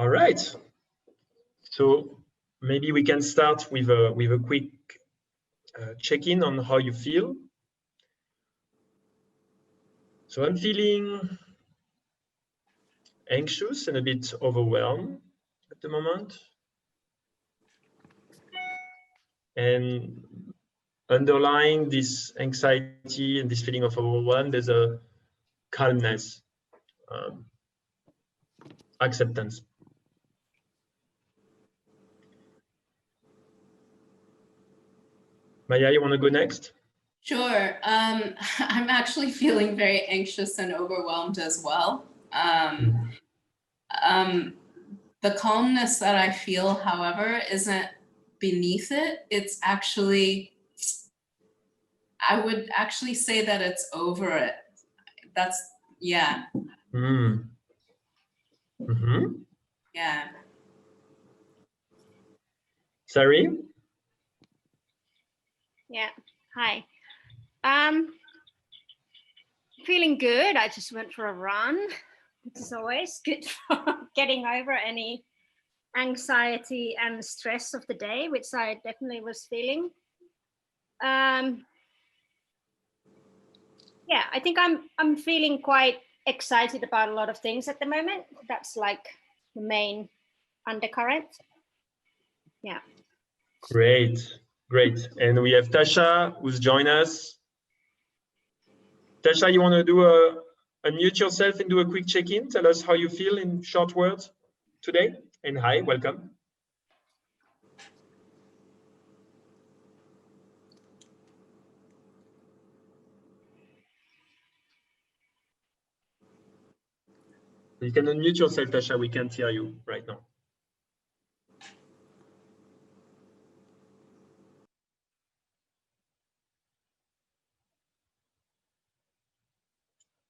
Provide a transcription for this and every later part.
All right. So maybe we can start with a quick check-in on how you feel. So I'm feeling anxious and a bit overwhelmed at the moment. And underlying this anxiety and this feeling of overwhelm, there's a calmness, acceptance. Maya, you want to go next? Sure. I'm actually feeling very anxious and overwhelmed as well. The calmness that I feel, however, isn't beneath it. It's actually, I would actually say that it's over it. That's, yeah. Yeah. Sari? Yeah, hi. Feeling good. I just went for a run, which is always good for getting over any anxiety and stress of the day, which I definitely was feeling. Yeah, I think I'm feeling quite excited about a lot of things at the moment. That's like the main undercurrent. Yeah. Great, great. And we have Tasha who's joined us. Tasha, you want to do unmute yourself and do a quick check-in? Tell us how you feel in short words today. And hi, welcome. You can unmute yourself, Tasha. We can't hear you right now.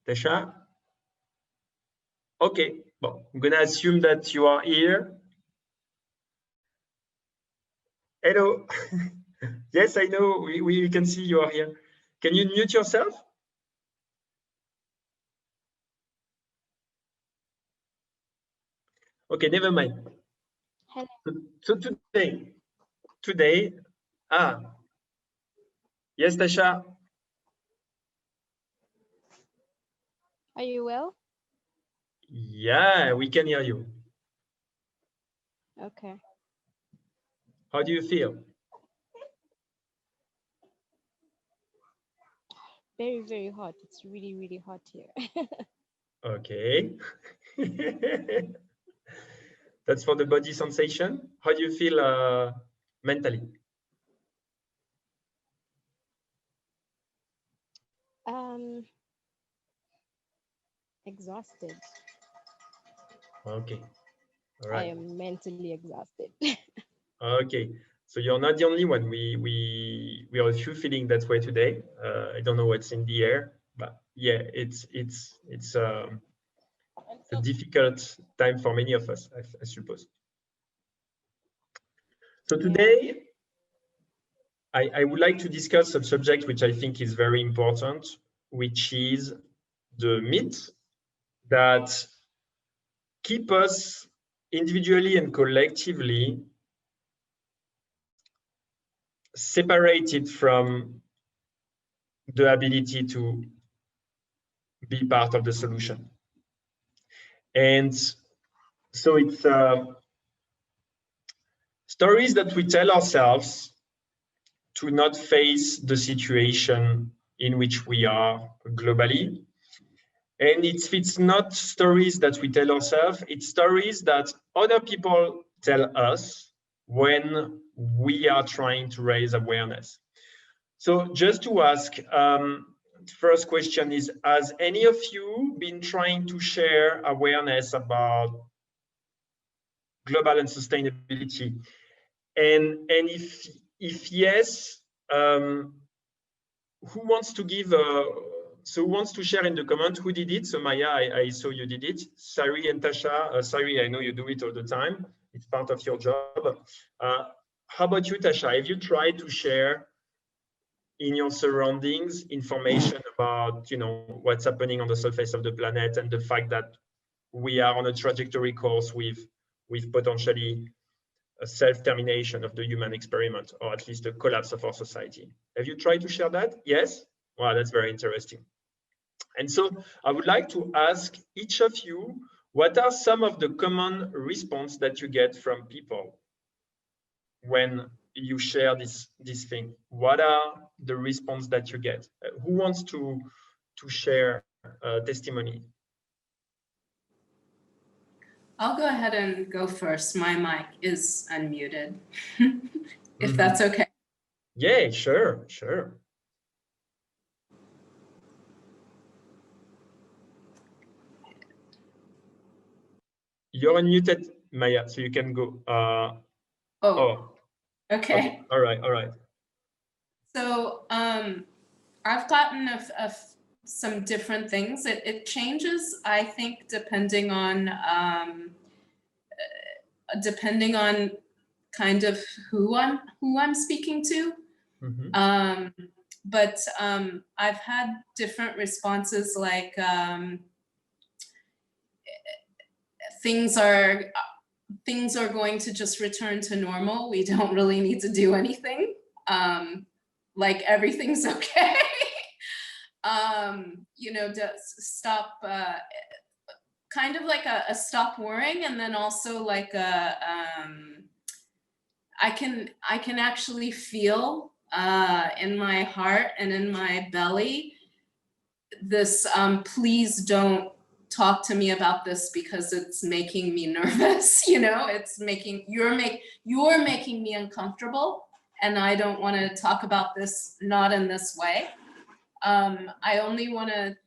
Tasha? Okay, well, I'm going to assume that you are here. Hello. Yes, I know. We can see you are here. Can you mute yourself? Okay, never mind. Hello. So today, yes, Tasha. Are you well? Yeah, we can hear you. Okay. How do you feel? Very, very hot. It's really, really hot here. Okay. That's for the body sensation. How do you feel mentally? Exhausted. Okay. All right. I am mentally exhausted. Okay. So you're not the only one. We are a few feeling that way today. I don't know what's in the air, but yeah, it's a difficult time for many of us, I suppose. So today, I would like to discuss a subject which I think is very important, which is the myth that keep us individually and collectively separated from the ability to be part of the solution. And so it's stories that we tell ourselves to not face the situation in which we are globally. And it's not stories that we tell ourselves, it's stories that other people tell us when we are trying to raise awareness. So just to ask, first question is, has any of you been trying to share awareness about global and sustainability? And if yes, who wants to give so who wants to share in the comment who did it? So Maya, I saw you did it. Sari and Tasha, Sari, I know you do it all the time. It's part of your job. How about you, Tasha? Have you tried to share in your surroundings information about, you know, what's happening on the surface of the planet and the fact that we are on a trajectory course with with potentially a self-termination of the human experiment, or at least a collapse of our society. Have you tried to share that? Yes? Wow, that's very interesting. And so I would like to ask each of you, what are some of the common response that you get from people when you share this thing? What are the response that you get? Who wants to share testimony? I'll go ahead and go first. My mic is unmuted, if that's okay. Yeah, sure. You're unmuted, Maya, so you can go. Okay. All right. So I've gotten of some different things. It changes, I think, depending on kind of who I'm speaking to. But I've had different responses, like things are going to just return to normal. We don't really need to do anything. Like everything's okay. You know, stop, kind of like a stop worrying, and then also like a, I can actually feel in my heart and in my belly this please don't talk to me about this because it's making me nervous. You know, it's making you're making me uncomfortable, and I don't want to talk about this, not in this way. I only want to.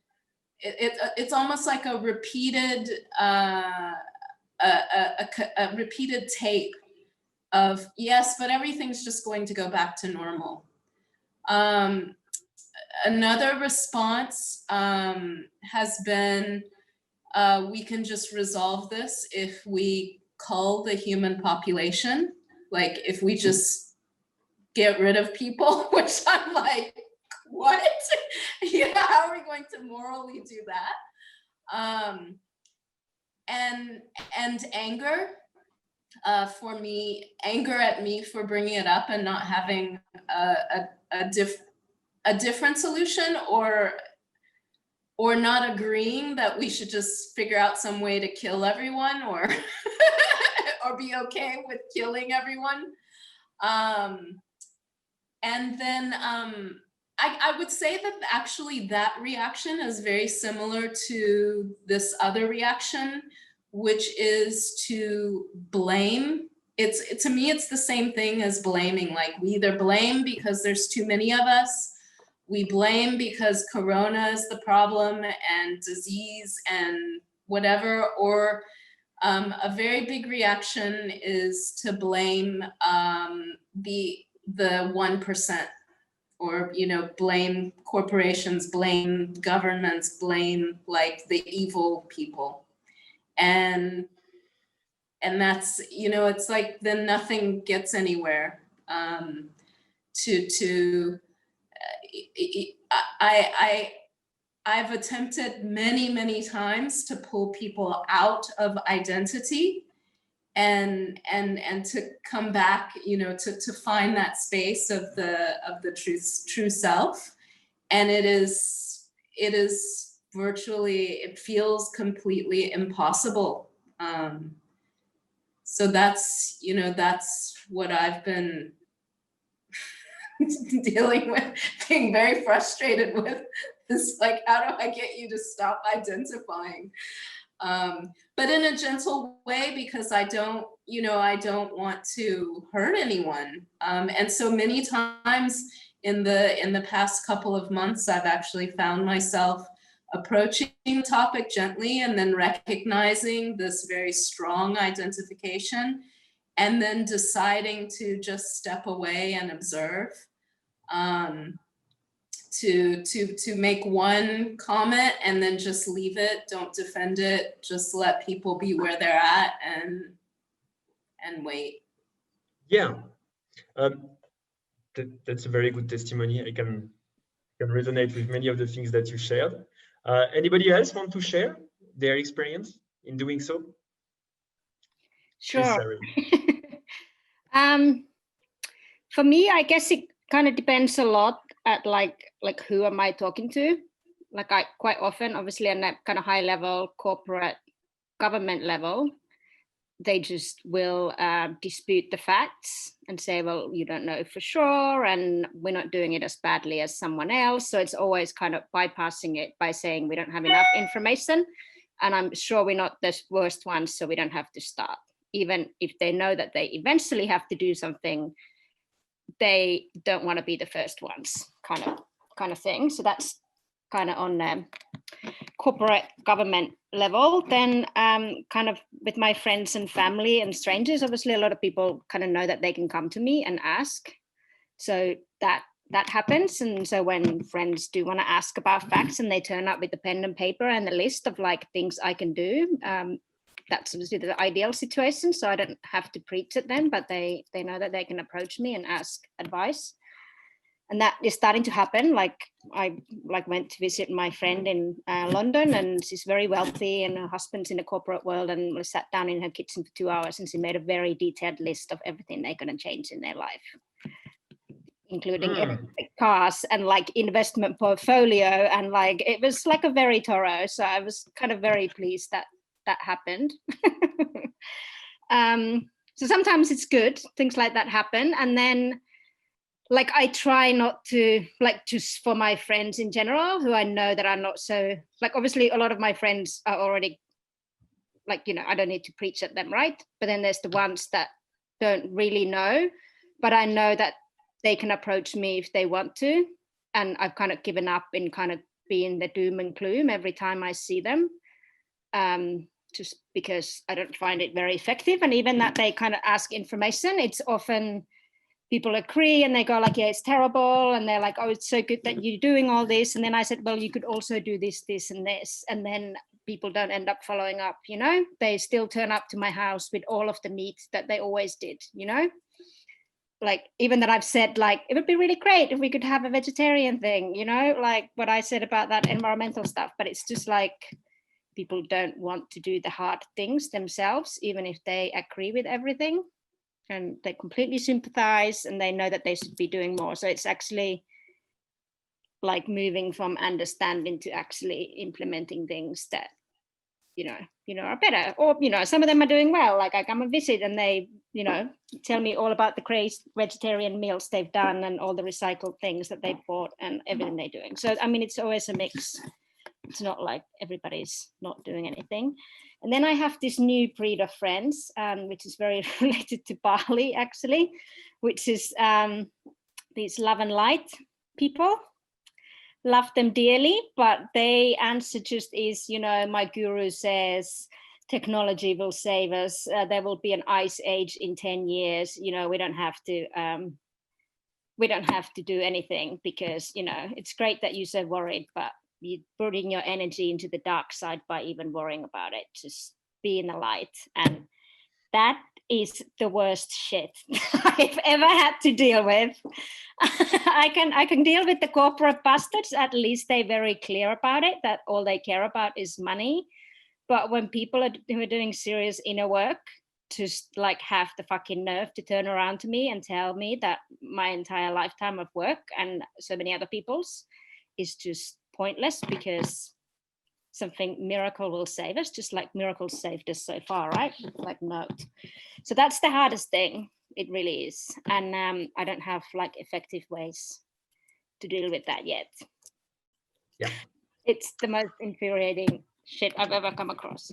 It's almost like a repeated a repeated tape of yes, but everything's just going to go back to normal. Another response has been, we can just resolve this if we cull the human population. Like if we just get rid of people, which I'm like, what? Yeah, how are we going to morally do that? And anger. For me, anger at me for bringing it up and not having a different solution, or not agreeing that we should just figure out some way to kill everyone, or or be okay with killing everyone. And then I would say that actually that reaction is very similar to this other reaction, which is to blame. It's to me, it's the same thing as blaming. Like we either blame because there's too many of us, we blame because Corona is the problem and disease and whatever, or a very big reaction is to blame the 1%, or blame corporations, blame governments, blame like the evil people, and that's it's like then nothing gets anywhere. I've attempted many times to pull people out of identity and to come back, to find that space of the true self. And it is virtually, it feels completely impossible. So that's what I've been dealing with, being very frustrated with. Is like, how do I get you to stop identifying? But in a gentle way, because I don't want to hurt anyone. And so many times in the past couple of months, I've actually found myself approaching the topic gently and then recognizing this very strong identification, and then deciding to just step away and observe. To make one comment and then just leave it, don't defend it, just let people be where they're at and wait. Yeah, that's a very good testimony. I can resonate with many of the things that you shared. Anybody else want to share their experience in doing so? Sure. Sorry. For me, I guess it kind of depends a lot at like who am I talking to? Like I quite often, obviously on that kind of high level corporate government level, they just will dispute the facts and say, well, you don't know for sure, and we're not doing it as badly as someone else. So it's always kind of bypassing it by saying we don't have enough information. And I'm sure we're not the worst ones, so we don't have to start. Even if they know that they eventually have to do something, they don't want to be the first ones, kind of thing. So that's kind of on the corporate government level. Then kind of with my friends and family and strangers, obviously a lot of people kind of know that they can come to me and ask. So that happens. And so when friends do want to ask about facts and they turn up with the pen and paper and the list of like things I can do, that's obviously the ideal situation. So I don't have to preach at them, but they know that they can approach me and ask advice. And that is starting to happen. Like I went to visit my friend in London, and she's very wealthy, and her husband's in the corporate world, and we sat down in her kitchen for 2 hours, and she made a very detailed list of everything they're going to change in their life, including electric cars and like investment portfolio, and like it was like a very thorough. So I was kind of very pleased that happened. So sometimes it's good, things like that happen. And then like I try not to, like, just for my friends in general who I know that are not so, like, obviously a lot of my friends are already like, you know, I don't need to preach at them, right? But then there's the ones that don't really know, but I know that they can approach me if they want to. And I've kind of given up in kind of being the doom and gloom every time I see them, just because I don't find it very effective. And even that they kind of ask information, it's often people agree and they go like, yeah, it's terrible. And they're like, oh, it's so good that you're doing all this. And then I said, well, you could also do this, this, and this. And then people don't end up following up, you know, they still turn up to my house with all of the meat that they always did, you know, like even that I've said, like, it would be really great if we could have a vegetarian thing, you know, like what I said about that environmental stuff. But it's just like, people don't want to do the hard things themselves, even if they agree with everything. And they completely sympathize and they know that they should be doing more. So it's actually like moving from understanding to actually implementing things that, you know, are better. Or, you know, some of them are doing well. Like I come and visit and they, you know, tell me all about the crazy vegetarian meals they've done and all the recycled things that they bought and everything they're doing. So, I mean, it's always a mix. It's not like everybody's not doing anything. And then I have this new breed of friends, which is very related to Bali, actually, which is these love and light people. Love them dearly, but they answer just is, you know, my guru says technology will save us. There will be an ice age in 10 years. You know, we don't have to do anything because, you know, it's great that you're so worried, but you're putting your energy into the dark side by even worrying about it. Just be in the light. And that is the worst shit I've ever had to deal with. I can deal with the corporate bastards. At least they're very clear about it, that all they care about is money. But when people who are doing serious inner work just like have the fucking nerve to turn around to me and tell me that my entire lifetime of work and so many other people's is just pointless because something miracle will save us, just like miracles saved us so far, right? Like no. So that's the hardest thing. It really is. And I don't have like effective ways to deal with that yet. Yeah. It's the most infuriating shit I've ever come across.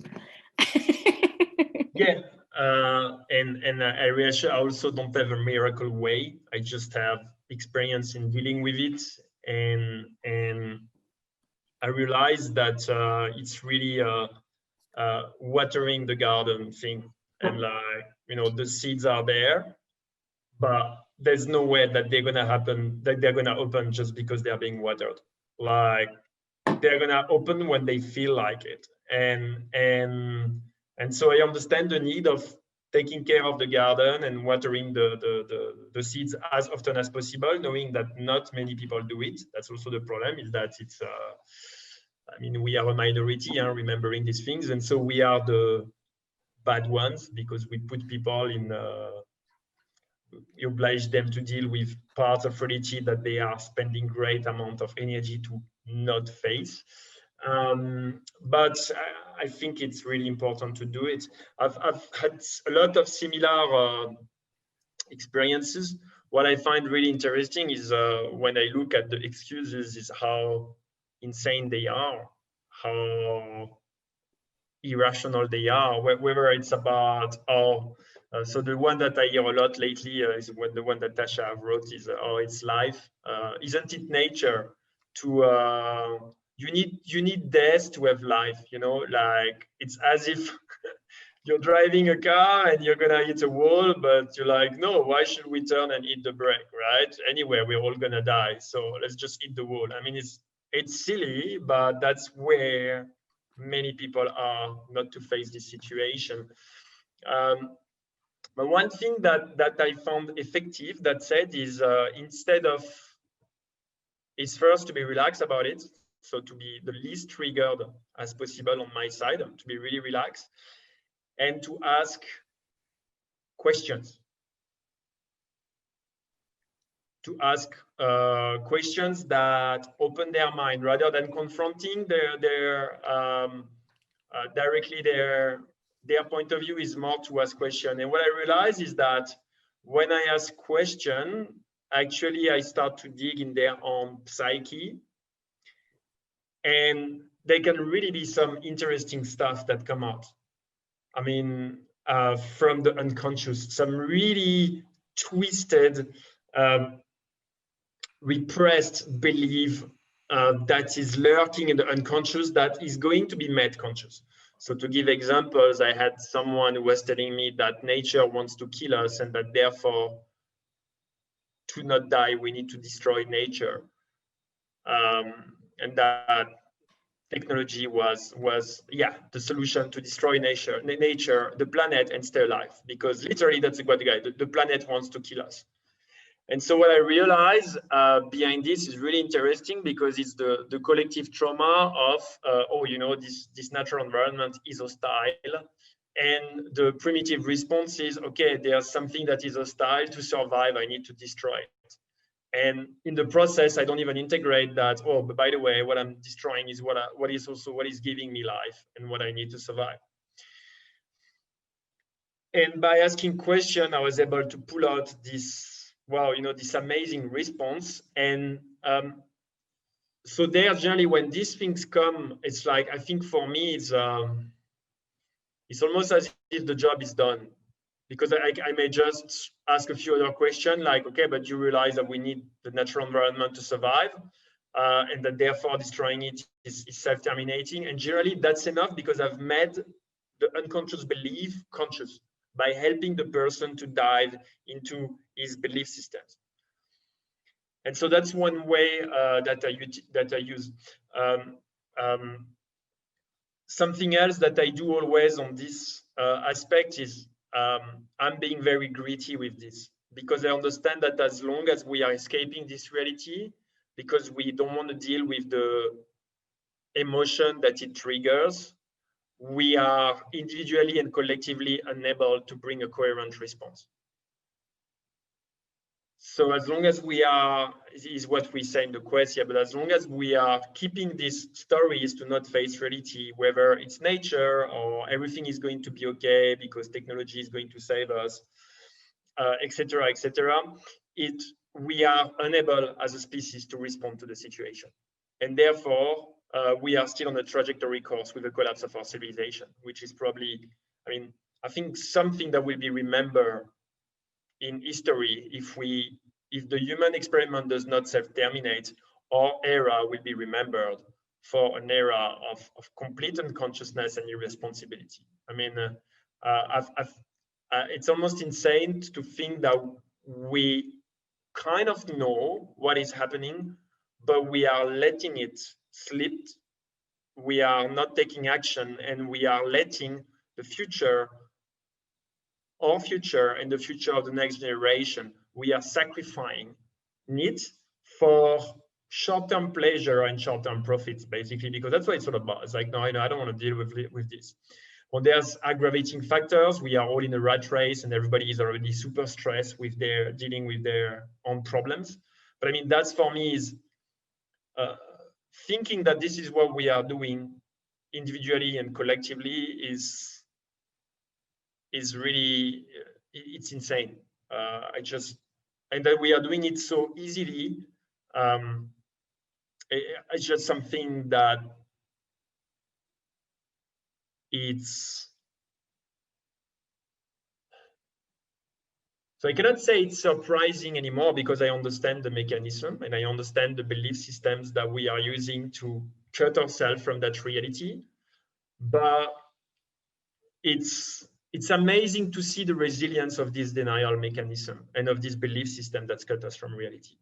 Yeah. And I reassure, I also don't have a miracle way. I just have experience in dealing with it. And I realized that it's really watering the garden thing. And like, you know, the seeds are there, but there's no way that they're gonna happen, that they're gonna open just because they're being watered. Like they're gonna open when they feel like it. And so I understand the need of taking care of the garden and watering the seeds as often as possible, knowing that not many people do it. That's also the problem, is that it's I mean, we are a minority, remembering these things, and so we are the bad ones, because we put people in, you oblige them to deal with parts of reality that they are spending great amount of energy to not face. But I think it's really important to do it. I've had a lot of similar experiences. What I find really interesting is when I look at the excuses, is how insane they are, how irrational they are, whether it's about, so the one that I hear a lot lately is the one that Tasha wrote is, oh, it's life. Isn't it nature to, you need death to have life, you know, like it's as if you're driving a car and you're gonna hit a wall, but you're like, no, why should we turn and hit the brake, right? Anyway, we're all gonna die, so let's just hit the wall. I mean, it's silly, but that's where many people are, not to face this situation. But one thing that I found effective, that said, is instead of, is first to be relaxed about it, so to be the least triggered as possible on my side, to be really relaxed, and to ask questions. To ask questions that open their mind, rather than confronting directly their point of view, is more to ask question. And what I realize is that when I ask question, actually I start to dig in their own psyche, and there can really be some interesting stuff that come out. I mean, from the unconscious, some really twisted, repressed belief that is lurking in the unconscious, that is going to be made conscious. So to give examples, I had someone who was telling me that nature wants to kill us, and that therefore, to not die, we need to destroy nature. And that technology was the solution to destroy nature, the planet, and stay alive, because literally that's what the planet wants to kill us. And so what I realize behind this is really interesting, because it's the collective trauma of, oh, you know, this natural environment is hostile. And the primitive response is, okay, there's something that is hostile. To survive, I need to destroy it. And in the process, I don't even integrate that, oh, but by the way, what I'm destroying is what is giving me life and what I need to survive. And by asking question, I was able to pull out this, wow, you know, this amazing response. And so there, generally, when these things come, it's like, I think for me, it's almost as if the job is done, because I may just ask a few other questions, like, okay, but you realize that we need the natural environment to survive, and that therefore destroying it is self-terminating. And generally, that's enough, because I've made the unconscious belief conscious by helping the person to dive into his belief systems. And so that's one way that I use. Something else that I do always on this aspect is I'm being very gritty with this, because I understand that as long as we are escaping this reality, because we don't want to deal with the emotion that it triggers, we are individually and collectively unable to bring a coherent response. So as long as we are, is what we say in the quest here, but as long as we are keeping these stories to not face reality, whether it's nature or everything is going to be okay because technology is going to save us, etc., we are unable as a species to respond to the situation. And therefore, we are still on a trajectory course with the collapse of our civilization, which is probably, I think something that will be remembered in history. If the human experiment does not self-terminate, our era will be remembered for an era of complete unconsciousness and irresponsibility. It's almost insane to think that we kind of know what is happening, but we are letting it slip. We are not taking action, and we are letting the future, our future and the future of the next generation, we are sacrificing it for short-term pleasure and short-term profits, basically, because that's what it's all about. It's like, no, I don't want to deal with this. Well, there's aggravating factors. We are all in a rat race and everybody is already super stressed with dealing with their own problems. But I mean, that's for me is thinking that this is what we are doing individually and collectively is really, it's insane. And that we are doing it so easily. It's just something that so I cannot say it's surprising anymore because I understand the mechanism and I understand the belief systems that we are using to cut ourselves from that reality. But it's amazing to see the resilience of this denial mechanism and of this belief system that's cut us from reality.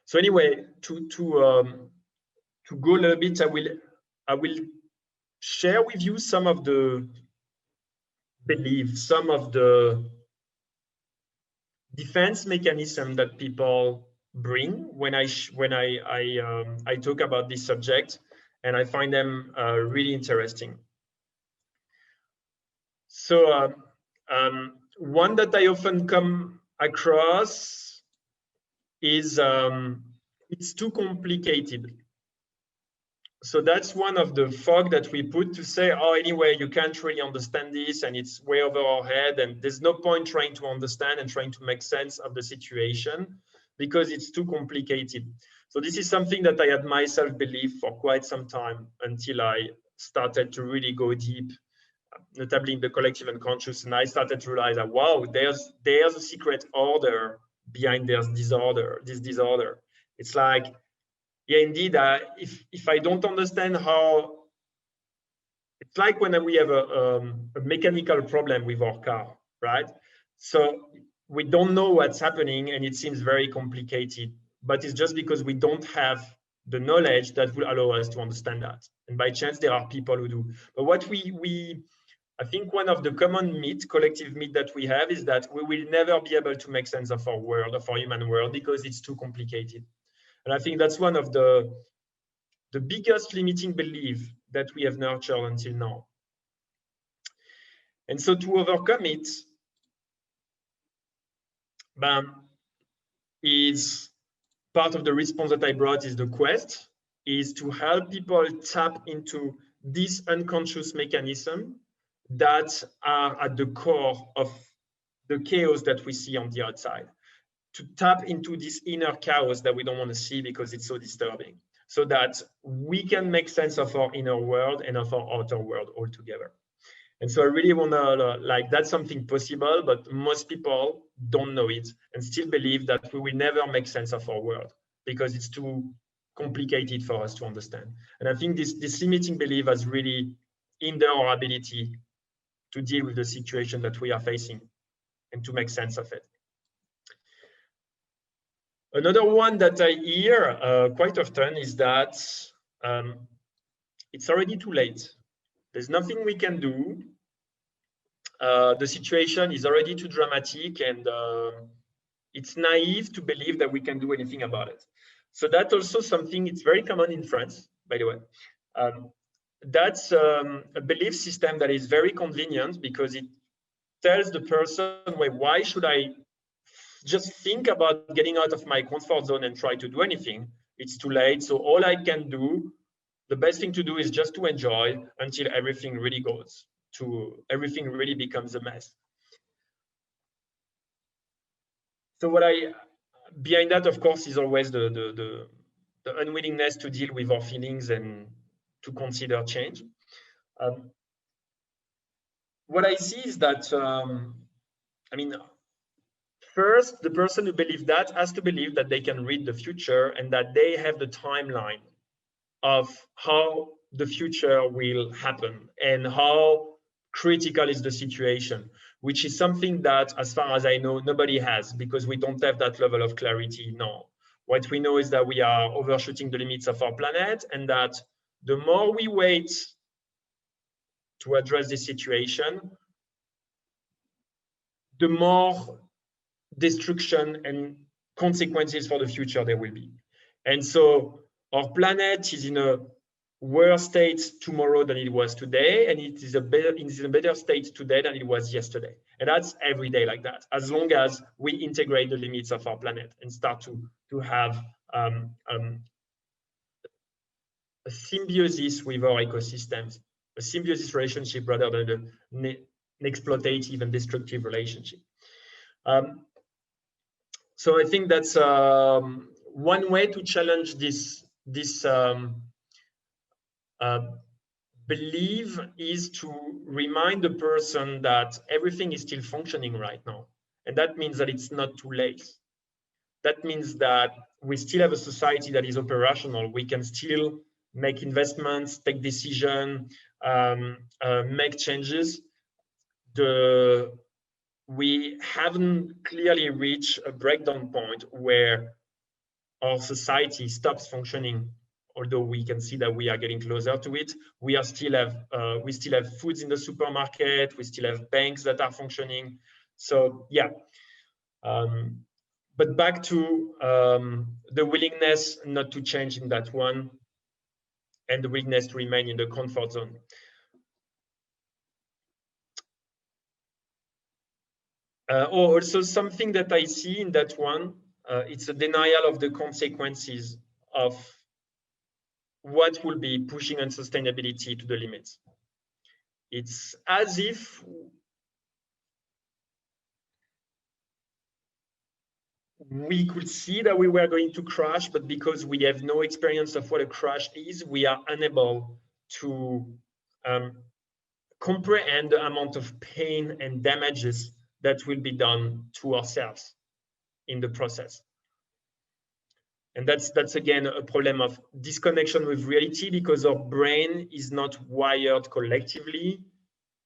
So anyway, to go a little bit, I will share with you some of the beliefs, some of the defense mechanism that people bring when I talk about this subject, and I find them really interesting. So one that I often come across is it's too complicated. So that's one of the fog that we put to say, oh, anyway, you can't really understand this and it's way over our head and there's no point trying to understand and trying to make sense of the situation because it's too complicated. So this is something that I had myself believed for quite some time until I started to really go deep, notably in the collective unconscious, and I started to realize that, wow, there's a secret order behind this disorder. It's like, yeah, indeed, if I don't understand how, it's like when we have a mechanical problem with our car, right? So we don't know what's happening and it seems very complicated, but it's just because we don't have the knowledge that will allow us to understand that. And by chance, there are people who do. But what I think one of the common collective myth that we have is that we will never be able to make sense of our world, of our human world, because it's too complicated. And I think that's one of the biggest limiting belief that we have nurtured until now. And so to overcome it, is part of the response that I brought is the quest, is to help people tap into this unconscious mechanism that are at the core of the chaos that we see on the outside, to tap into this inner chaos that we don't want to see because it's so disturbing, so that we can make sense of our inner world and of our outer world all together. And so I really want to, that's something possible, but most people don't know it and still believe that we will never make sense of our world because it's too complicated for us to understand. And I think this limiting belief has really hindered our ability to deal with the situation that we are facing and to make sense of it. Another one that I hear quite often is that it's already too late. There's nothing we can do. The situation is already too dramatic and it's naive to believe that we can do anything about it. So that's also something, it's very common in France, by the way. That's a belief system that is very convenient because it tells the person, why should I just think about getting out of my comfort zone and try to do anything? It's too late. So all I can do, the best thing to do is just to enjoy until everything really everything really becomes a mess. So behind that, of course, is always the unwillingness to deal with our feelings and to consider change. What I see is that, first, the person who believes that has to believe that they can read the future and that they have the timeline of how the future will happen and how critical is the situation, which is something that, as far as I know, nobody has because we don't have that level of clarity now. What we know is that we are overshooting the limits of our planet and that the more we wait to address this situation, the more destruction and consequences for the future there will be. And so our planet is in a worse state tomorrow than it was today, and it is a better state today than it was yesterday. And that's every day like that, as long as we integrate the limits of our planet and start to have a symbiosis with our ecosystems, a symbiosis relationship rather than an exploitative and destructive relationship. So I think that's one way to challenge this belief is to remind the person that everything is still functioning right now. And that means that it's not too late. That means that we still have a society that is operational. We can still make investments, take decisions, make changes. We haven't clearly reached a breakdown point where our society stops functioning, although we can see that we are getting closer to it. We still have foods in the supermarket. We still have banks that are functioning. So yeah. But back to the willingness not to change in that one, and the willingness to remain in the comfort zone. Also something that I see in that one, it's a denial of the consequences of what will be pushing unsustainability to the limits. It's as if we could see that we were going to crash, but because we have no experience of what a crash is, we are unable to comprehend the amount of pain and damages that will be done to ourselves in the process. And that's again a problem of disconnection with reality, because our brain is not wired collectively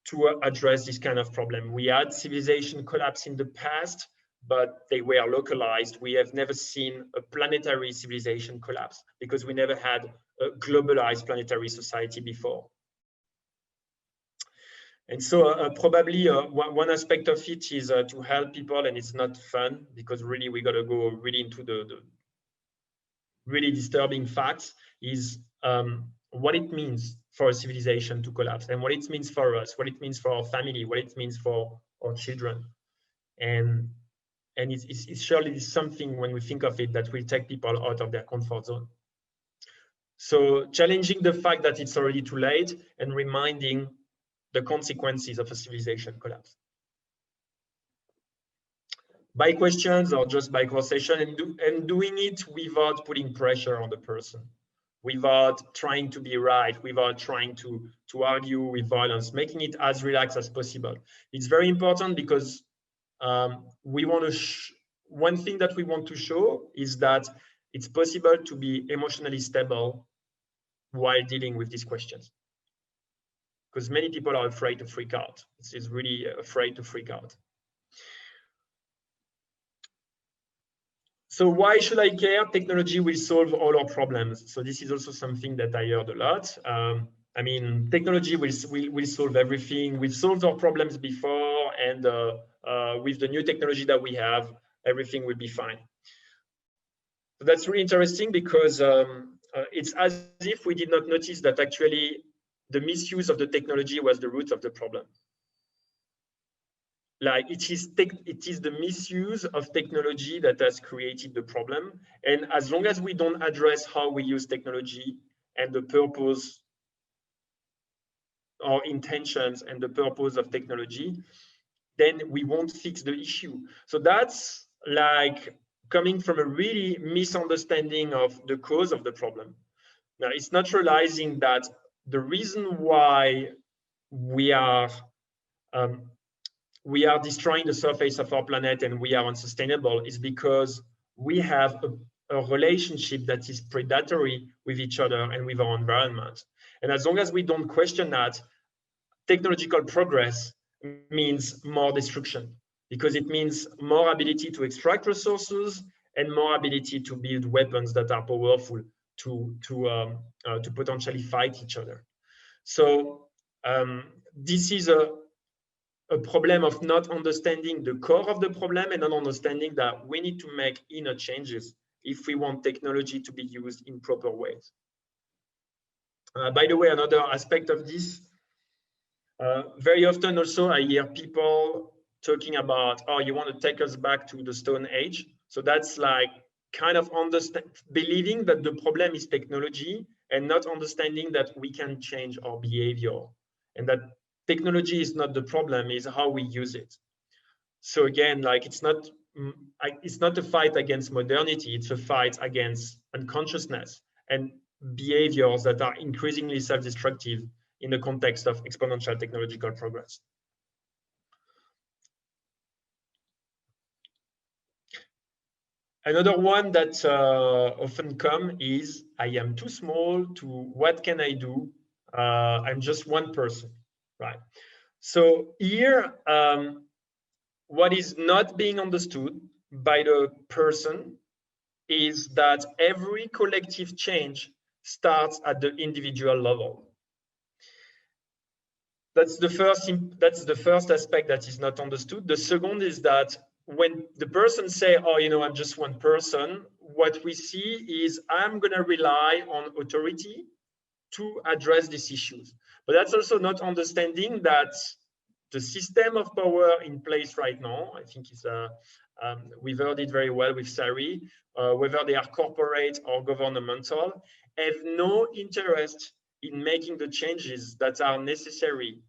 to address this kind of problem. We had civilization collapse in the past, but they were localized. We have never seen a planetary civilization collapse because we never had a globalized planetary society before. And so probably one aspect of it is to help people, and it's not fun because really we got to go really into the really disturbing facts, is what it means for a civilization to collapse, and what it means for us, what it means for our family, what it means for our children. And it's surely something, when we think of it, that will take people out of their comfort zone. So challenging the fact that it's already too late and reminding the consequences of a civilization collapse. By questions or just by conversation, and doing it without putting pressure on the person, without trying to be right, without trying to argue with violence, making it as relaxed as possible. It's very important because we want to one thing that we want to show is that it's possible to be emotionally stable while dealing with these questions. Because many people are afraid to freak out. It's really afraid to freak out. So why should I care? Technology will solve all our problems. So this is also something that I heard a lot. I mean, technology will solve everything. We've solved our problems before, and with the new technology that we have, everything will be fine. So that's really interesting because it's as if we did not notice that actually the misuse of the technology was the root of the problem. Like it is the misuse of technology that has created the problem. And as long as we don't address how we use technology and the purpose or intentions and the purpose of technology, then we won't fix the issue. So that's like coming from a really misunderstanding of the cause of the problem. Now, it's not realizing that the reason why we are destroying the surface of our planet and we are unsustainable is because we have a relationship that is predatory with each other and with our environment. And as long as we don't question that, technological progress means more destruction, because it means more ability to extract resources and more ability to build weapons that are powerful to potentially fight each other. So this is a problem of not understanding the core of the problem and not understanding that we need to make inner changes if we want technology to be used in proper ways. By the way, another aspect of this, very often also I hear people talking about, oh, you want to take us back to the Stone Age. So that's like kind of believing that the problem is technology and not understanding that we can change our behavior and that technology is not the problem, is how we use it. So again, like it's not a fight against modernity, it's a fight against unconsciousness and behaviors that are increasingly self-destructive in the context of exponential technological progress. Another one that often comes is, I am too small to, what can I do? I'm just one person, right? So here, what is not being understood by the person is that every collective change starts at the individual level. That's the first aspect that is not understood. The second is that when the person say, oh, you know, I'm just one person, what we see is I'm going to rely on authority to address these issues. But that's also not understanding that the system of power in place right now, I think is we've heard it very well with Sari, whether they are corporate or governmental, have no interest in making the changes that are necessary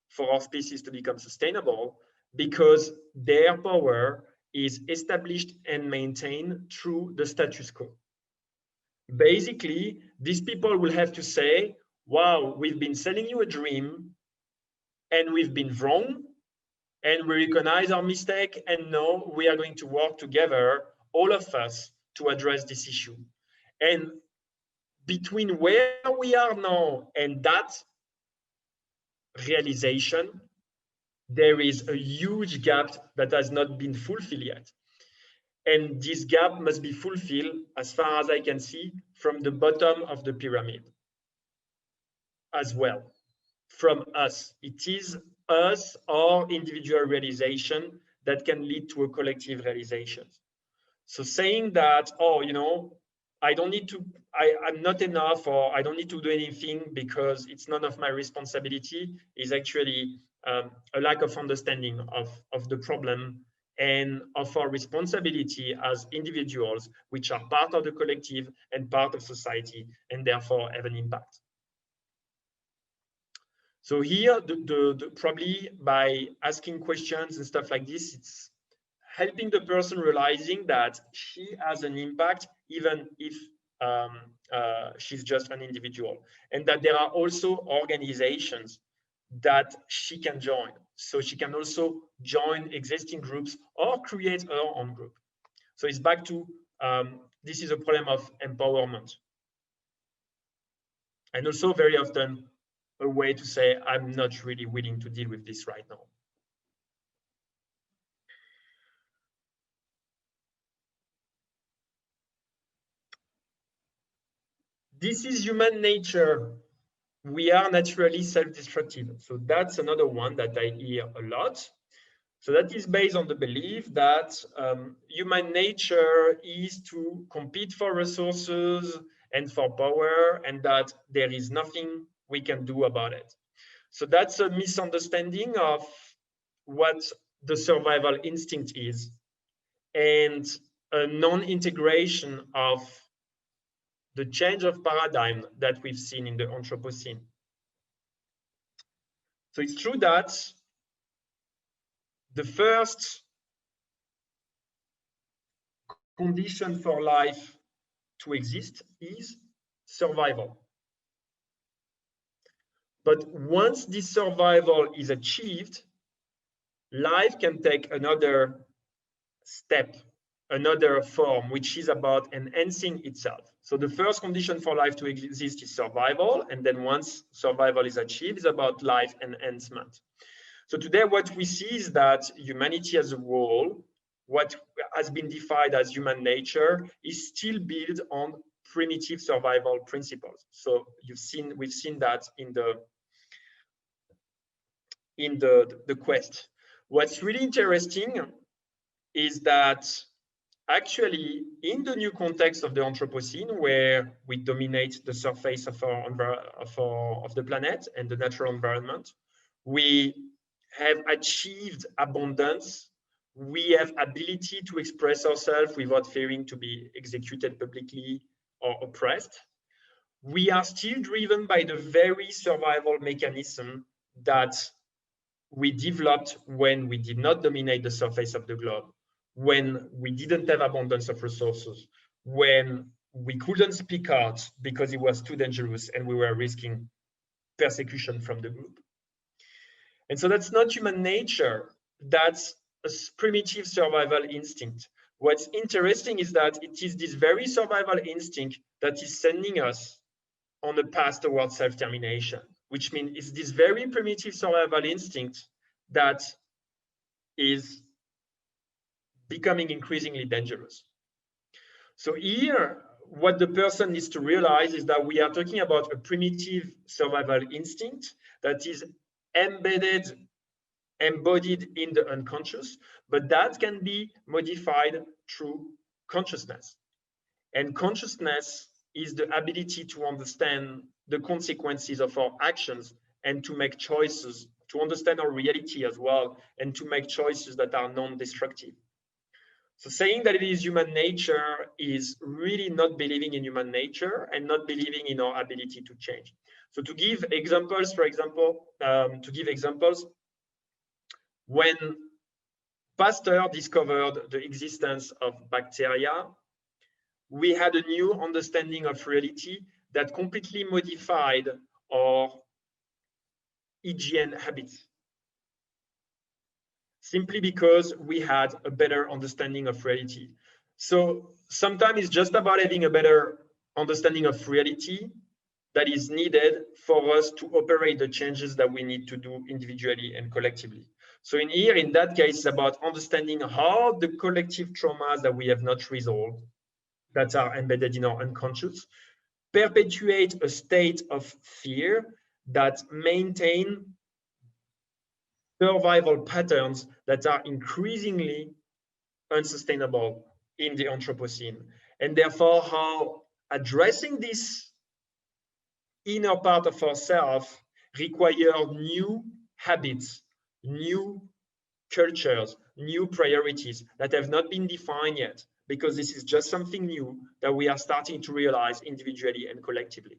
for our species to become sustainable, because their power is established and maintained through the status quo. Basically, these people will have to say, wow, we've been selling you a dream and we've been wrong, and we recognize our mistake, and now we are going to work together, all of us, to address this issue. And between where we are now and that realization, there is a huge gap that has not been fulfilled yet. And this gap must be fulfilled, as far as I can see, from the bottom of the pyramid as well, from us. It is us, our individual realization, that can lead to a collective realization. So saying that, oh, you know, I don't need to, I'm not enough, or I don't need to do anything because it's none of my responsibility, is actually a lack of understanding of the problem and of our responsibility as individuals, which are part of the collective and part of society, and therefore have an impact. So here, probably by asking questions and stuff like this, it's helping the person realizing that she has an impact, even if she's just an individual, and that there are also organizations that she can join. So she can also join existing groups or create her own group. So it's back to, this is a problem of empowerment. And also very often a way to say, I'm not really willing to deal with this right now. This is human nature. We are naturally self-destructive. So that's another one that I hear a lot. So that is based on the belief that human nature is to compete for resources and for power, and that there is nothing we can do about it. So that's a misunderstanding of what the survival instinct is, and a non-integration of the change of paradigm that we've seen in the Anthropocene. So it's true that the first condition for life to exist is survival. But once this survival is achieved, life can take another step, another form, which is about enhancing itself. So the first condition for life to exist is survival. And then once survival is achieved, it's about life enhancement. So today what we see is that humanity as a whole, what has been defined as human nature, is still built on primitive survival principles. So we've seen that in the quest. What's really interesting is that actually, in the new context of the Anthropocene, where we dominate the surface of the planet and the natural environment, we have achieved abundance. We have ability to express ourselves without fearing to be executed publicly or oppressed. We are still driven by the very survival mechanism that we developed when we did not dominate the surface of the globe, when we didn't have abundance of resources, when we couldn't speak out because it was too dangerous and we were risking persecution from the group. And so that's not human nature, that's a primitive survival instinct. What's interesting is that it is this very survival instinct that is sending us on the path towards self-termination, which means it's this very primitive survival instinct that is becoming increasingly dangerous. So here, what the person needs to realize is that we are talking about a primitive survival instinct that is embodied in the unconscious, but that can be modified through consciousness. And consciousness is the ability to understand the consequences of our actions and to make choices, to understand our reality as well, and to make choices that are non-destructive. So saying that it is human nature is really not believing in human nature and not believing in our ability to change. So to give examples, for example, when Pasteur discovered the existence of bacteria, we had a new understanding of reality that completely modified our hygiene habits, simply because we had a better understanding of reality. So sometimes it's just about having a better understanding of reality that is needed for us to operate the changes that we need to do individually and collectively. So in that case, it's about understanding how the collective traumas that we have not resolved, that are embedded in our unconscious, perpetuate a state of fear that maintain survival patterns that are increasingly unsustainable in the Anthropocene. And therefore, how addressing this inner part of ourselves require new habits, new cultures, new priorities that have not been defined yet, because this is just something new that we are starting to realize individually and collectively.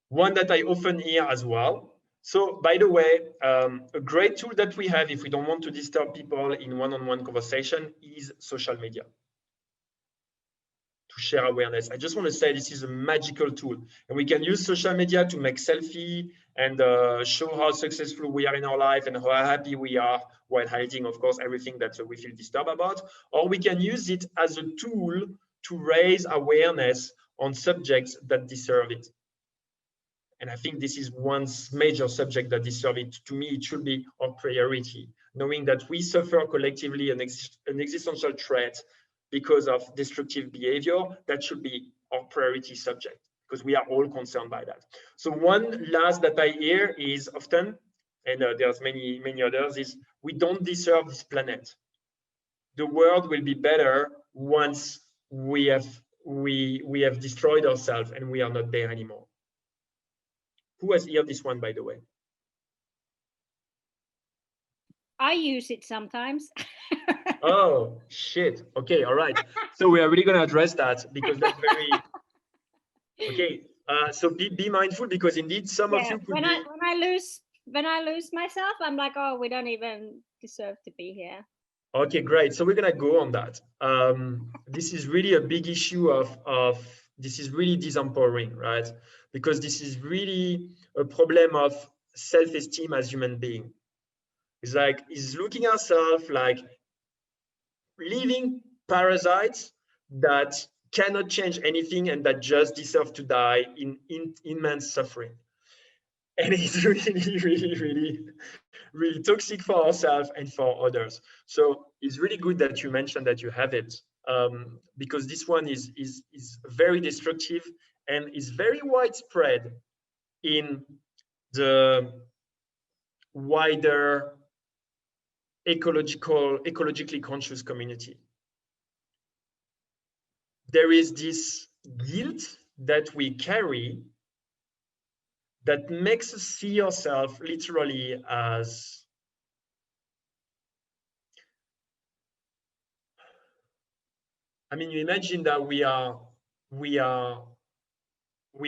One that I often hear as well. So by the way, a great tool that we have if we don't want to disturb people in one-on-one conversation is social media to share awareness. I just want to say this is a magical tool, and we can use social media to make selfie and show how successful we are in our life and how happy we are while hiding, of course, everything that we feel disturbed about. Or we can use it as a tool to raise awareness on subjects that deserve it. And I think this is one major subject that deserves it. To me, it should be our priority, knowing that we suffer collectively an existential threat because of destructive behavior. That should be our priority subject, because we are all concerned by that. So one last that I hear is often, and there's many others, is we don't deserve this planet. The world will be better once we have destroyed ourselves and we are not there anymore. Who has heard this one, by the way? I use it sometimes. Oh, shit. Okay, all right. So we are really going to address that, because that's very... Okay, so be mindful, because indeed some of you could when I lose myself, I'm like, oh, we don't even deserve to be here. Okay, great. So we're going to go on that. This is really a big issue of this is really disempowering, right? Because this is really a problem of self-esteem as human being. It's like, is looking ourselves like living parasites that cannot change anything and that just deserve to die in immense suffering. And it's really toxic for ourselves and for others. So it's really good that you mentioned that you have it, because this one is very destructive and is very widespread in the wider ecologically conscious community. There is this guilt that we carry that makes us see ourselves literally as you imagine that we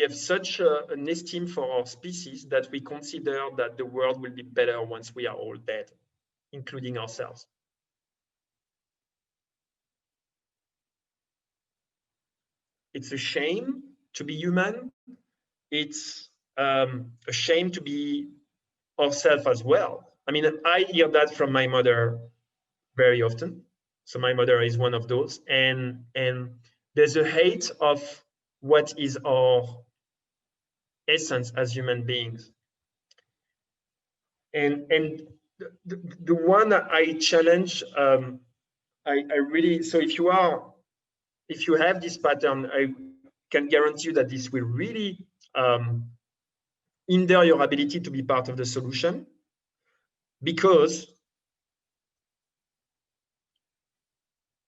have such an esteem for our species that we consider that the world will be better once we are all dead, including ourselves. It's a shame to be human. It's a shame to be ourselves as well. I hear that from my mother very often. So my mother is one of those. And there's a hate of what is our essence as human beings. And the one I challenge, I really, so if you have this pattern, I can guarantee you that this will really hinder your ability to be part of the solution, because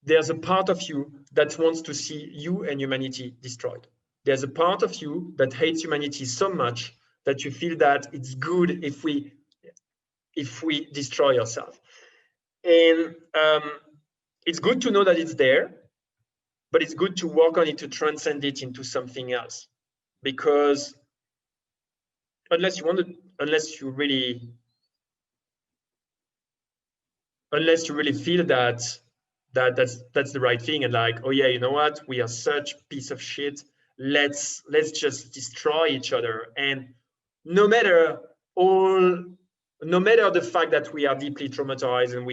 there's a part of you that wants to see you and humanity destroyed. There's a part of you that hates humanity so much that you feel that it's good if we destroy ourselves. And it's good to know that it's there, but it's good to work on it, to transcend it into something else. Because unless you really feel that that's the right thing, and like, oh yeah, you know what, we are such piece of shit, let's just destroy each other. And no matter the fact that we are deeply traumatized and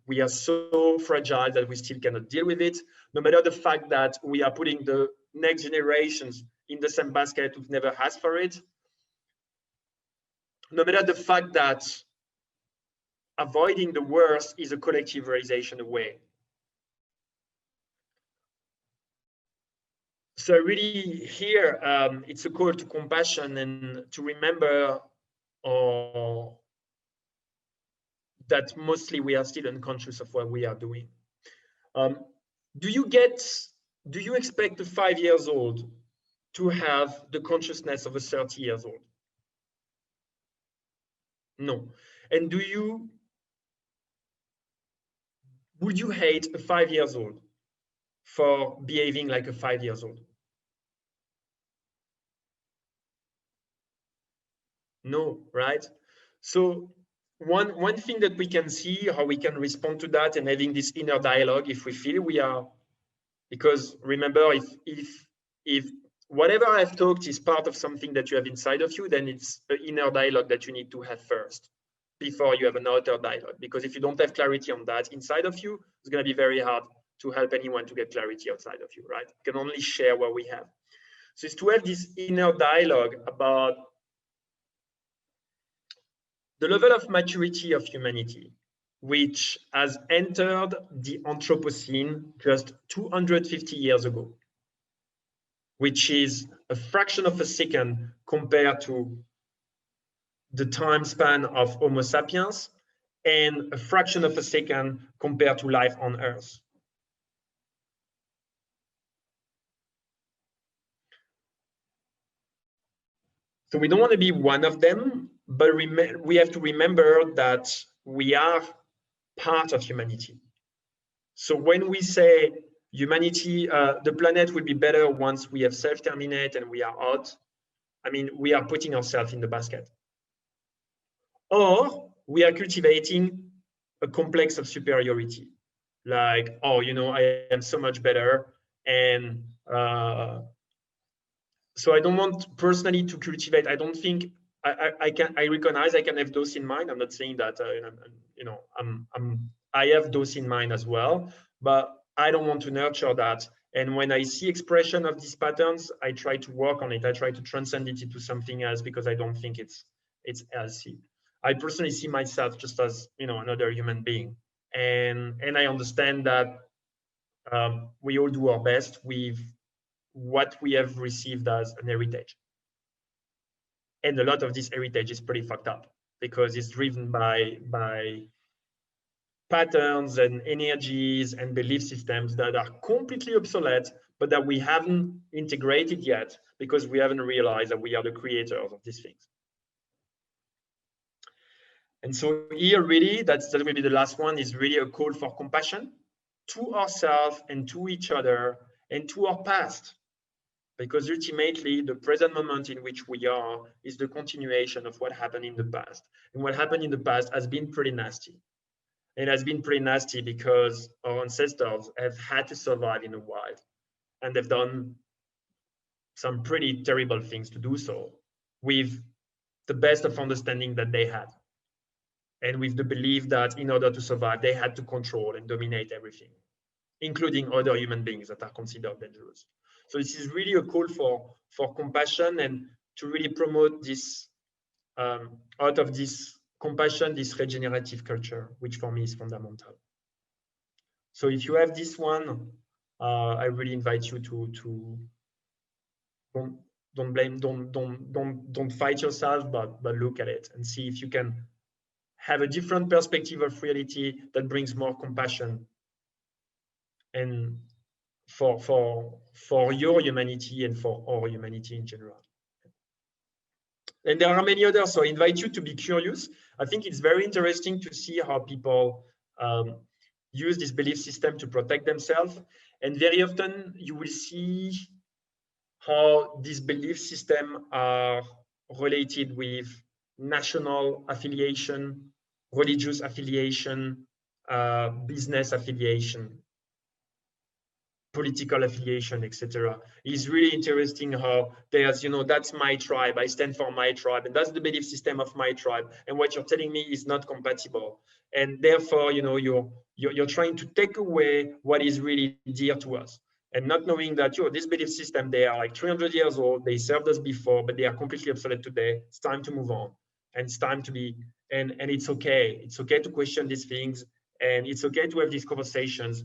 we are so fragile that we still cannot deal with it, no matter the fact that we are putting the next generations in the same basket who've never asked for it, no matter the fact that avoiding the worst is a collective realization away. So really here, it's a call to compassion and to remember that mostly we are still unconscious of what we are doing. Do you expect a 5 years old to have the consciousness of a 30 years old? No. And would you hate a 5 years old for behaving like a 5 years old? No, right? So one thing that we can see how we can respond to that, and having this inner dialogue if we feel we are, because remember, if whatever I've talked is part of something that you have inside of you, then it's an inner dialogue that you need to have first before you have an outer dialogue. Because if you don't have clarity on that inside of you, it's going to be very hard to help anyone to get clarity outside of you, right? You can only share what we have. So it's to have this inner dialogue about the level of maturity of humanity, which has entered the Anthropocene just 250 years ago, which is a fraction of a second compared to the time span of Homo sapiens, and a fraction of a second compared to life on Earth. So we don't want to be one of them, but we have to remember that we are part of humanity. So when we say humanity, the planet will be better once we have self-terminate and we are out, we are putting ourselves in the basket. Or we are cultivating a complex of superiority. Like, oh, I am so much better. And so I don't want personally to cultivate. I don't think I recognize I can have those in mind. I'm not saying that, I have those in mind as well, but I don't want to nurture that. And when I see expression of these patterns, I try to work on it. I try to transcend it into something else, because I don't think it's healthy. I personally see myself just as, another human being. And I understand that we all do our best with what we have received as an heritage. And a lot of this heritage is pretty fucked up. because it's driven by patterns and energies and belief systems that are completely obsolete, but that we haven't integrated yet because we haven't realized that we are the creators of these things. And so here, really, that will be the last one, is really a call for compassion to ourselves and to each other and to our past. Because ultimately, the present moment in which we are is the continuation of what happened in the past. And what happened in the past has been pretty nasty. It has been pretty nasty because our ancestors have had to survive in the wild. And they've done some pretty terrible things to do so, with the best of understanding that they had. And with the belief that in order to survive, they had to control and dominate everything, including other human beings that are considered dangerous. So this is really a call for compassion and to really promote this, out of this compassion, this regenerative culture, which for me is fundamental. So if you have this one, I really invite you to don't blame, don't fight yourself, but look at it and see if you can have a different perspective of reality that brings more compassion and for your humanity and for our humanity in general. And there are many others, so I invite you to be curious. I think it's very interesting to see how people use this belief system to protect themselves. And very often you will see how these belief systems are related with national affiliation, religious affiliation, business affiliation, political affiliation, etc. It's really interesting how there's, that's my tribe, I stand for my tribe, and that's the belief system of my tribe, and what you're telling me is not compatible. And therefore, you're trying to take away what is really dear to us, and not knowing that, this belief system, they are like 300 years old, they served us before, but they are completely obsolete today. It's time to move on, and it's time to be, and it's okay. It's okay to question these things, and it's okay to have these conversations.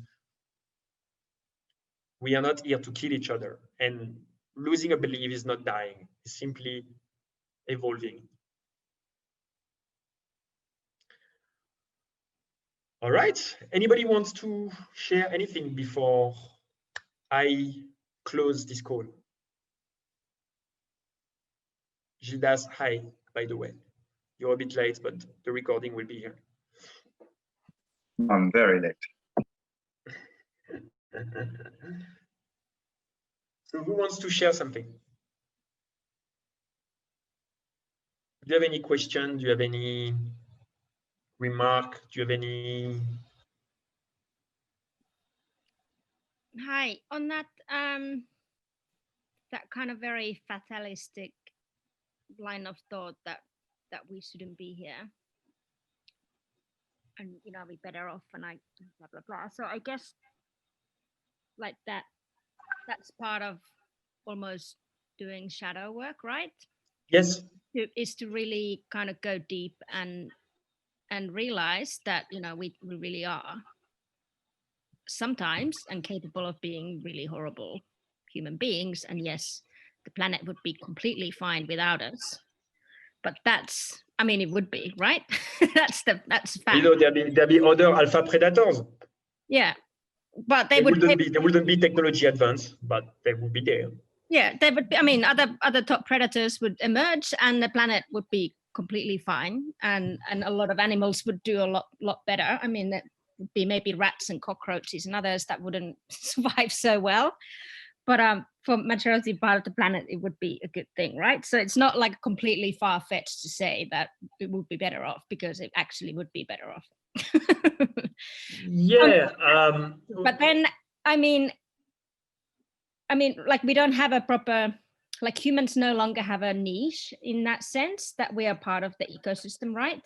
We are not here to kill each other, and losing a belief is not dying, it's simply evolving. All right, anybody wants to share anything before I close this call? Gildas, hi, by the way. You're a bit late, but the recording will be here. I'm very late. So who wants to share something? Do you have any question? Do you have any remark? Do you have any? Hi, on that that kind of very fatalistic line of thought that we shouldn't be here, and I'll be better off, and I blah blah blah. So I guess like that's part of almost doing shadow work, right? Yes. Is to really kind of go deep and realize that we really are sometimes and capable of being really horrible human beings, and yes, the planet would be completely fine without us, but it would be, right? that's fact. There'll be other alpha predators. Yeah, but they wouldn't be technology advanced, but they would be there. Yeah, they would be, other top predators would emerge, and the planet would be completely fine, and a lot of animals would do a lot better. That would be maybe rats and cockroaches and others that wouldn't survive so well, but for majority part of the planet it would be a good thing, right? So it's not like completely far-fetched to say that it would be better off, because it actually would be better off. Yeah. But then like we don't have a proper, like humans no longer have a niche in that sense that we are part of the ecosystem, right?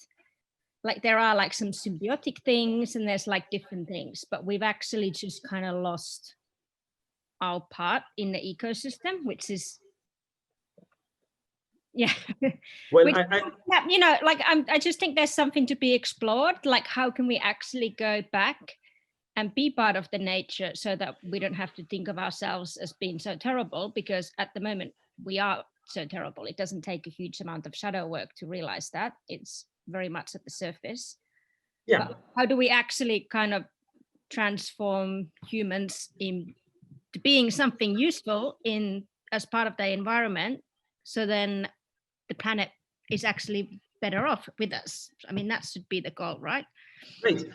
Like there are like some symbiotic things and there's like different things, but we've actually just kind of lost our part in the ecosystem, which is, yeah. Well, which, I just think there's something to be explored. Like, how can we actually go back and be part of the nature so that we don't have to think of ourselves as being so terrible, because at the moment we are so terrible. It doesn't take a huge amount of shadow work to realize that. It's very much at the surface. Yeah. But how do we actually kind of transform humans into being something useful in as part of the environment, so then the planet is actually better off with us? I mean, that should be the goal, right? Great.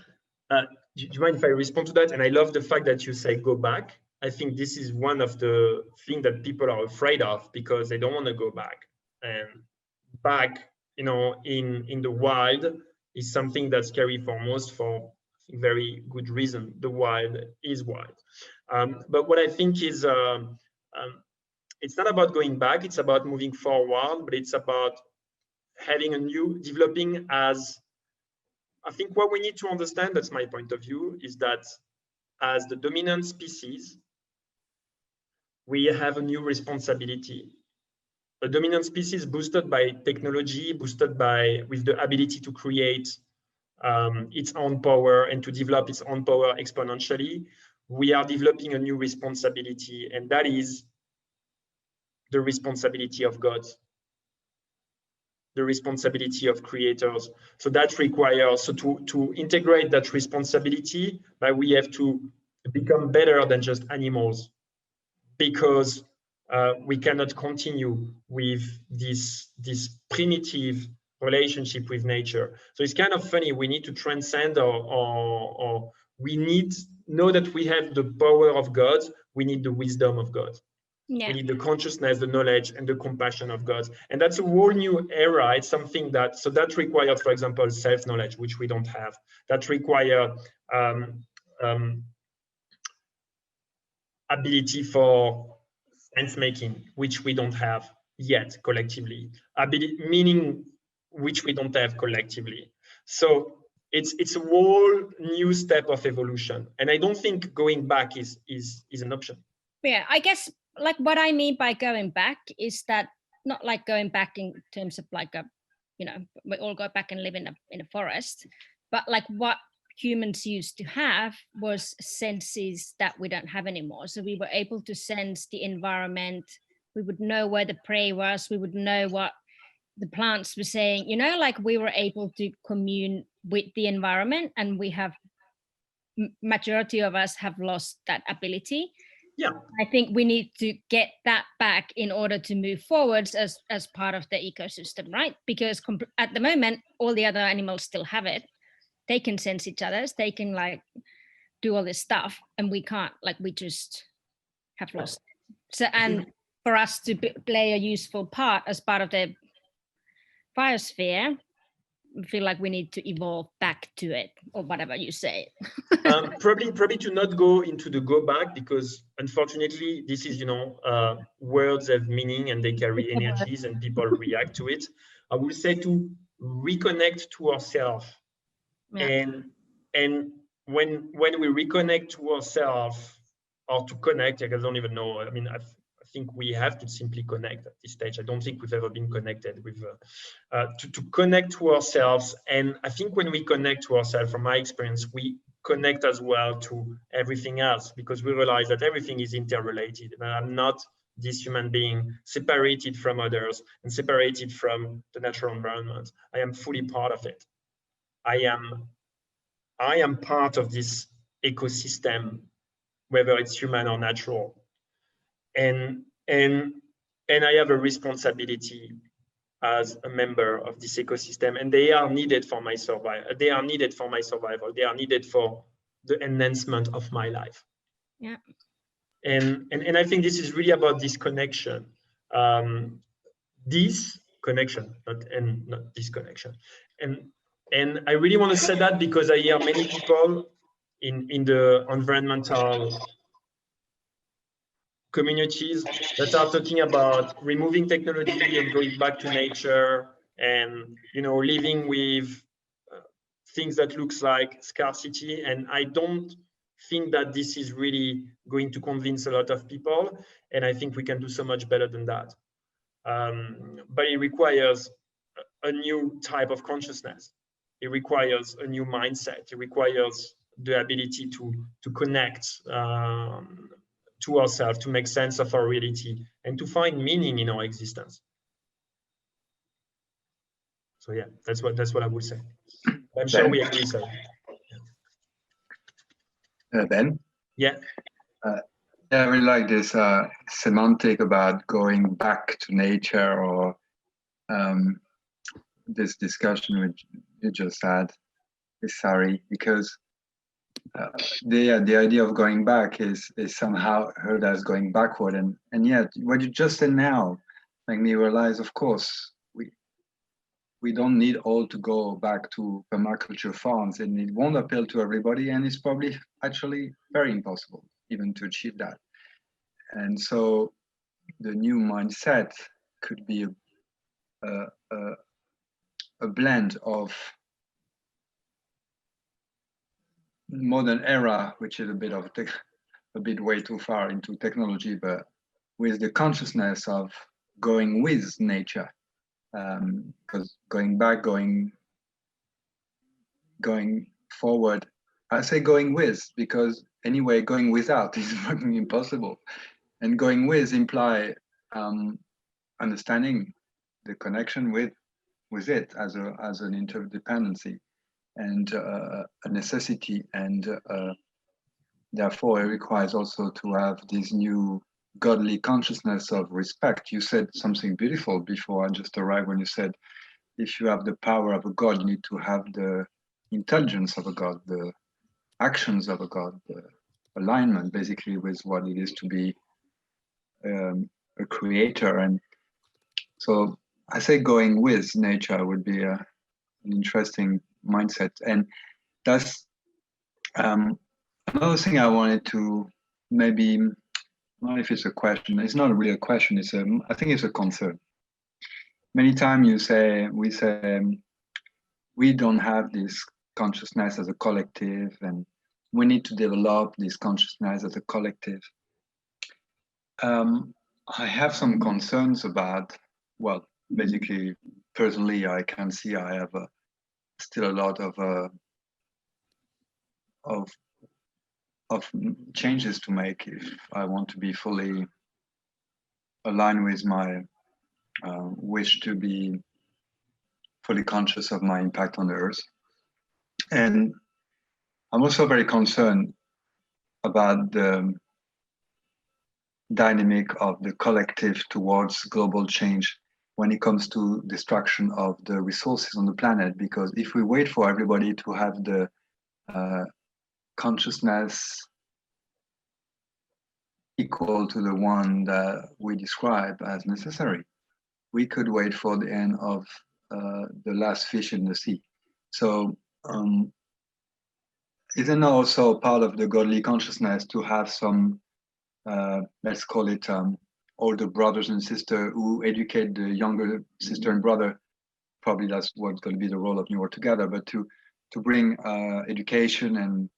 Do you mind if I respond to that? And I love the fact that you say go back. I think this is one of the things that people are afraid of, because they don't want to go back. And back, you know, in the wild is something that's scary for most, for very good reason. The wild is wild. But what I think is, it's not about going back, it's about moving forward, but it's about having a new, developing as, I think what we need to understand, that's my point of view, is that as the dominant species, we have a new responsibility. A dominant species boosted by technology, boosted by with the ability to create its own power and to develop its own power exponentially. We are developing a new responsibility, and that is the responsibility of God, the responsibility of creators. So that requires, so to integrate that responsibility, but we have to become better than just animals, because we cannot continue with this primitive relationship with nature. So it's kind of funny, we need to transcend, or we need know that we have the power of God, we need the wisdom of God. Yeah. We need the consciousness, the knowledge, and the compassion of God. And that's a whole new era. It's something that, so that requires, for example, self-knowledge, which we don't have. That requires ability for sense making, which we don't have yet collectively. Ability, meaning which we don't have collectively. So it's a whole new step of evolution. And I don't think going back is an option. Yeah, I guess like what I mean by going back is that not like going back in terms of like a, you know, we all go back and live in a forest, but like what humans used to have was senses that we don't have anymore. So we were able to sense the environment. We would know where the prey was. We would know what the plants were saying, you know, like we were able to commune with the environment, and we have, majority of us have lost that ability. Yeah, I think we need to get that back in order to move forwards as part of the ecosystem, right? Because at the moment, all the other animals still have it. They can sense each other. They can like do all this stuff, and we can't. Like we just have lost it. So, and for us to play a useful part as part of the biosphere, I feel like we need to evolve back to it, or whatever you say. Probably to not go into the go back, because unfortunately this is, you know, words have meaning and they carry energies and people react to it. I would say to reconnect to ourselves. Yeah. And when we reconnect to ourselves, or to connect, I don't even know. I mean, I think we have to simply connect at this stage. I don't think we've ever been connected with to connect to ourselves. And I think when we connect to ourselves, from my experience, we connect as well to everything else, because we realize that everything is interrelated. And I'm not this human being separated from others and separated from the natural environment. I am fully part of it. I am part of this ecosystem, whether it's human or natural. And I have a responsibility as a member of this ecosystem, and they are needed for my survival. They are needed for my survival. They are needed for the enhancement of my life. Yeah. And I think this is really about this connection. This connection, not disconnection. And I really want to say that because I hear many people in the environmental communities that are talking about removing technology and going back to nature, and, you know, living with things that looks like scarcity. And I don't think that this is really going to convince a lot of people. And I think we can do so much better than that. But it requires a new type of consciousness. It requires a new mindset. It requires the ability to connect to ourselves, to make sense of our reality, and to find meaning in our existence. So yeah, that's what I would say. I'm sure we agree. So Ben? yeah. Yeah, I really like this semantic about going back to nature, or this discussion which you just had with Sari, because the idea of going back is somehow heard as going backward, and yet what you just said now make me realize, of course, we don't need all to go back to permaculture farms, and it won't appeal to everybody, and it's probably actually very impossible even to achieve that. And so the new mindset could be a blend of modern era, which is a bit way too far into technology, but with the consciousness of going with nature, because going back, going forward, I say going with, because anyway, going without is fucking impossible, and going with imply understanding the connection with it as an interdependency and a necessity, and therefore it requires also to have this new godly consciousness of respect. You said something beautiful before I just arrived when you said, if you have the power of a god, you need to have the intelligence of a god, the actions of a god, the alignment basically with what it is to be a creator. And so I say going with nature would be an interesting mindset. And that's another thing I wanted to maybe, I don't know if it's a question, it's not really a question, I think it's a concern. Many times we say we don't have this consciousness as a collective, and we need to develop this consciousness as a collective. I have some concerns about, well, basically, personally, I can see I have still a lot of changes to make if I want to be fully aligned with my wish to be fully conscious of my impact on the earth. And I'm also very concerned about the dynamic of the collective towards global change when it comes to destruction of the resources on the planet. Because if we wait for everybody to have the consciousness equal to the one that we describe as necessary, we could wait for the end of the last fish in the sea. So isn't also part of the godly consciousness to have some, let's call it older brothers and sisters who educate the younger sister and brother? Probably that's what's going to be the role of New Work Together, but to bring education and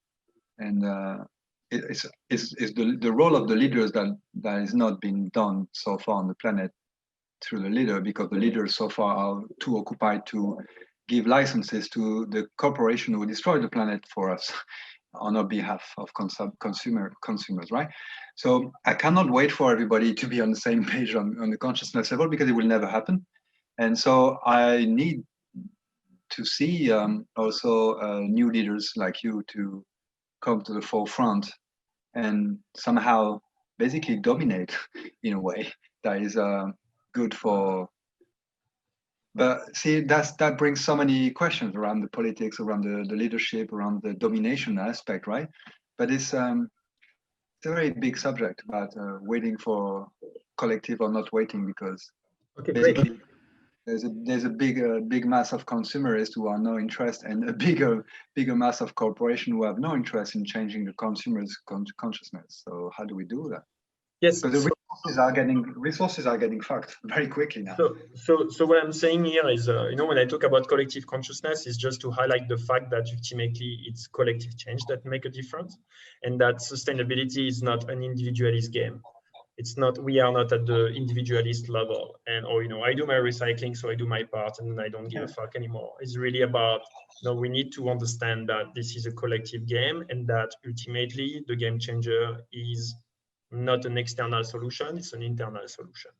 it's the role of the leaders that is not being done so far on the planet through the leader, because the leaders so far are too occupied to give licenses to the corporation who destroy the planet for us on our behalf of consumers, right? So I cannot wait for everybody to be on the same page on the consciousness level, because it will never happen. And so I need to see also new leaders like you to come to the forefront and somehow basically dominate in a way that is good for. But see, that brings so many questions around the politics, around the leadership, around the domination aspect, right? But it's a very big subject about waiting for collective or not waiting, because basically great. There's a big mass of consumers who are no interest, and a bigger mass of corporations who have no interest in changing the consumers' consciousness. So how do we do that? Yes, because the resources are getting fucked very quickly now. So what I'm saying here is, when I talk about collective consciousness, is just to highlight the fact that ultimately it's collective change that make a difference, and that sustainability is not an individualist game. It's not, we are not at the individualist level, and I do my recycling, so I do my part, and I don't give a fuck anymore. It's really about, we need to understand that this is a collective game, and that ultimately the game changer is not an external solution, it's an internal solution.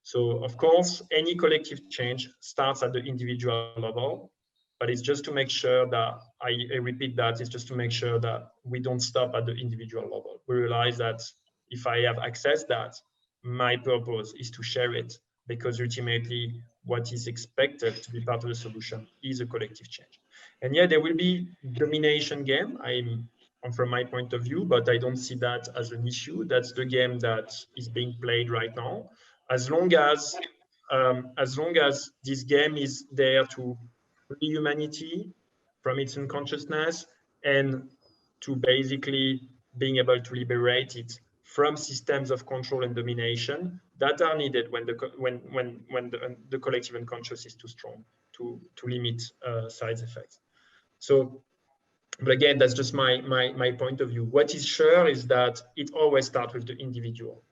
So of course, any collective change starts at the individual level, but it's just to make sure that, I repeat that, it's just to make sure that we don't stop at the individual level. We realize that if I have access that, my purpose is to share it, because ultimately what is expected to be part of the solution is a collective change. And yeah, there will be domination game, from my point of view, but I don't see that as an issue. That's the game that is being played right now. As long as this game is there to free humanity from its unconsciousness and to basically being able to liberate it from systems of control and domination that are needed when the collective unconscious is too strong to limit side effects. So, but again, that's just my point of view. What is sure is that it always starts with the individual.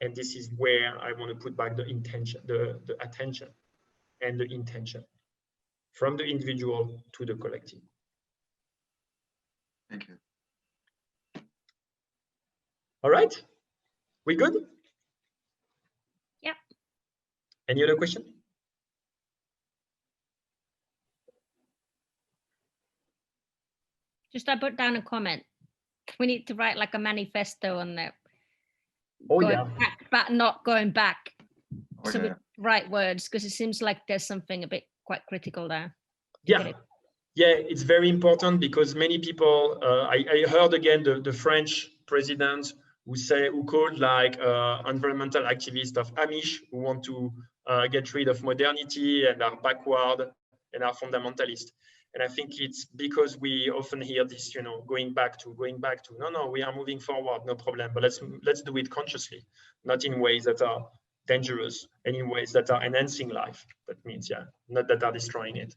And this is where I want to put back the intention, the attention and the intention from the individual to the collective. Thank you. All right, we good? Yeah. Any other question? Just I put down a comment. We need to write like a manifesto on that. Oh Going yeah. back, but not going back. Oh, So yeah. with right words, because it seems like there's something a bit quite critical there. Yeah. Yeah, it's very important because many people, I heard again the French president who called like environmental activists of Amish who want to get rid of modernity and are backward and are fundamentalist. And I think it's because we often hear this, you know, going back to, no, we are moving forward, no problem, but let's do it consciously, not in ways that are dangerous and in ways that are enhancing life. That means, yeah, not that are destroying it.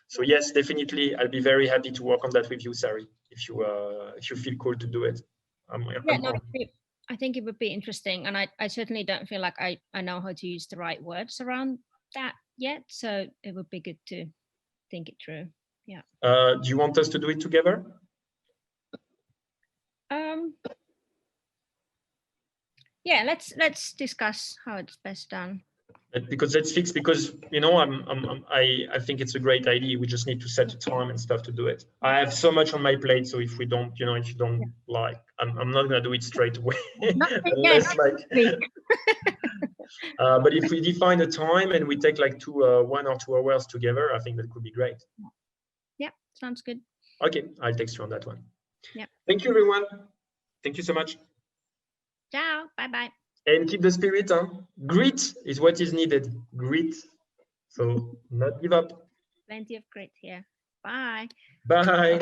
So yes, definitely, I'll be very happy to work on that with you, Sari, if you feel cool to do it. I think it would be interesting, and I certainly don't feel like I know how to use the right words around that yet. So it would be good to think it through. Yeah. Do you want us to do it together? Yeah, let's discuss how it's best done. Because let's fix, because you know I think it's a great idea. We just need to set a time and stuff to do it. I have so much on my plate, so if we don't, you know, if you don't like, I'm not gonna do it straight away. Unless like but if we define a time and we take like 1 or 2 hours together, I think that could be great. Yeah, sounds good. Okay, I'll text you on that one. Yeah. Thank you, everyone. Thank you so much. Ciao. Bye bye. And keep the spirit, huh? Grit is what is needed. Grit. So not give up. Plenty of grit here. Bye. Bye.